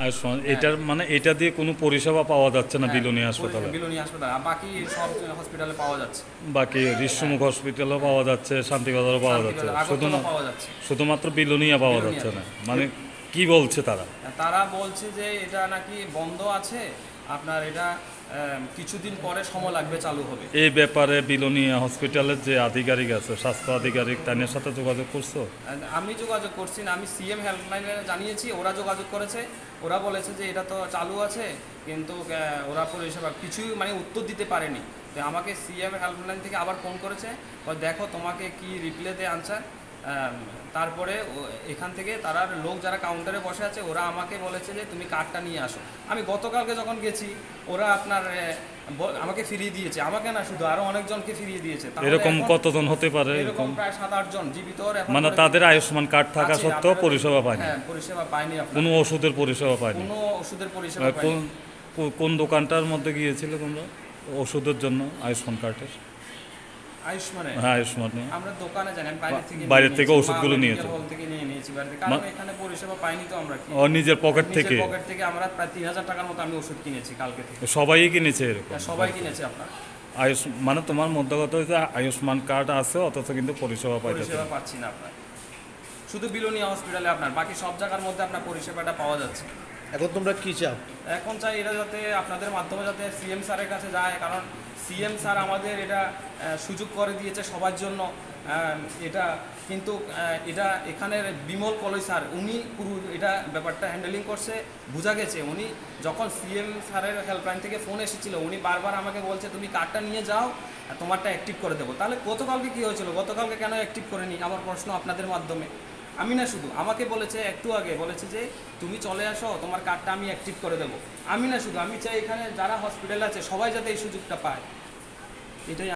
আয়ুষ্মান এটার মানে এটা দিয়ে কোনো পরিষেবা পাওয়া যাচ্ছে না বিলোনিয়া হাসপাতালে? বিলোনিয়া হাসপাতাল, আর বাকি সব হসপিটালে পাওয়া যাচ্ছে। বাকি ঋষিমুখ হসপিটালও পাওয়া যাচ্ছে, শান্তিবাজারও পাওয়া যাচ্ছে, শান্তিবাজার, আগরতলা পাওয়া যাচ্ছে, শুধুমাত্র বিলোনিয়া পাওয়া যাচ্ছে না? মানে কি বলছে তারা? তারা বলছে যে এটা নাকি বন্ধ আছে, আপনার এটা কিছুদিন পরে সময় লাগবে, চালু হবে। এই ব্যাপারে বিলোনিয়া হসপিটালের যে আধিকারিক আছে, স্বাস্থ্য আধিকারিক, তাদের সাথে যোগাযোগ করছো? আমি যোগাযোগ করছি না, আমি সিএম হেল্পলাইনে জানিয়েছি, ওরা যোগাযোগ করেছে। ওরা বলেছে যে এটা তো চালু আছে, কিন্তু ওরা পরিষেবা কিছুই মানে উত্তর দিতে পারেনি। তো আমাকে সিএম হেল্পলাইন থেকে আবার ফোন করেছে, দেখো তোমাকে কি রিপ্লাই দেয় আনসার। তারপরে এখান থেকে তারা লোক যারা কাউন্টারে বসে আছে ওরা আমাকে বলেছে যে তুমি কার্ডটা নিয়ে আসো। আমি গতকালকে যখন গেছি ওরা আপনার আমাকে ফিরিয়ে দিয়েছে, আমাকে না শুধু আরো অনেকজনকে ফিরিয়ে দিয়েছে। এরকম কতজন হতে পারে? এরকম প্রায় 7-8 জন জীবিত। মানে তাদের আয়ুষ্মান কার্ড থাকা সত্ত্বেও পরিষেবা পায়নি? হ্যাঁ, পরিষেবা পায়নি, কোনো ওষুধের পরিষেবা পায়নি? কোনো ওষুধের পরিষেবা পায়নি। কোন দোকানটার মধ্যে গিয়েছিলে তোমরা ওষুধের জন্য আয়ুষ্মান কার্ডের? আয়ুষ্মানে? হ্যাঁ, আয়ুষ্মানে আমরা দোকানে জানি, আমি বাইরে থেকে ওষুধগুলো নিয়েছি, হল থেকে নিয়ে নিয়েছি বাইরে থেকে, কারণ এখানে পরিষেবা পাইনি তো আমরা। কি নিজের পকেট থেকে? পকেট থেকে আমরা প্রায় 3000 টাকার মতো আমি ওষুধ কিনেছি কালকে থেকে। সবাই কিনেছে এরকম? সবাই কিনেছে আপনার। মানে তোমার মধ্যে কথা হচ্ছে আয়ুষ্মান কার্ড আছে অথচ কিন্তু পরিষেবা পাচ্ছি না আপনার, শুধু বিলোনিয়া হসপিটালে, আপনার বাকি সব জায়গার মধ্যে আপনার পরিষেবাটা পাওয়া যাচ্ছে। এখন তোমরা কি চাও? এখন চাই এরা যাতে আপনাদের মাধ্যমে যাতে সিএম স্যারের কাছে যায়, কারণ সিএম স্যার আমাদের এটা সুযোগ করে দিয়েছে সবার জন্য। এটা কিন্তু এটা এখানের বিমল কলই স্যার উনি পুরো এটা ব্যাপারটা হ্যান্ডেলিং করছে, বোঝা গেছে। উনি যখন সিএম স্যারের হেল্পলাইন থেকে ফোন এসেছিল উনি বারবার আমাকে বলছে তুমি কার্ডটা নিয়ে যাও, তোমারটা অ্যাক্টিভ করে দেবো। তাহলে গতকালকে কী হয়েছিল, গতকালকে কেন অ্যাক্টিভ করেনি? আমার প্রশ্ন আপনাদের মাধ্যমে। আমি না শুধু, আমাকে বলেছে একটু আগে বলেছে যে তুমি চলে আসো, তোমার কার্ডটা আমি অ্যাক্টিভ করে দেবো। আমি না শুধু, আমি চাই এখানে যারা হসপিটালে আছে সবাই যাতে এই সুযোগটা পায়, এটাই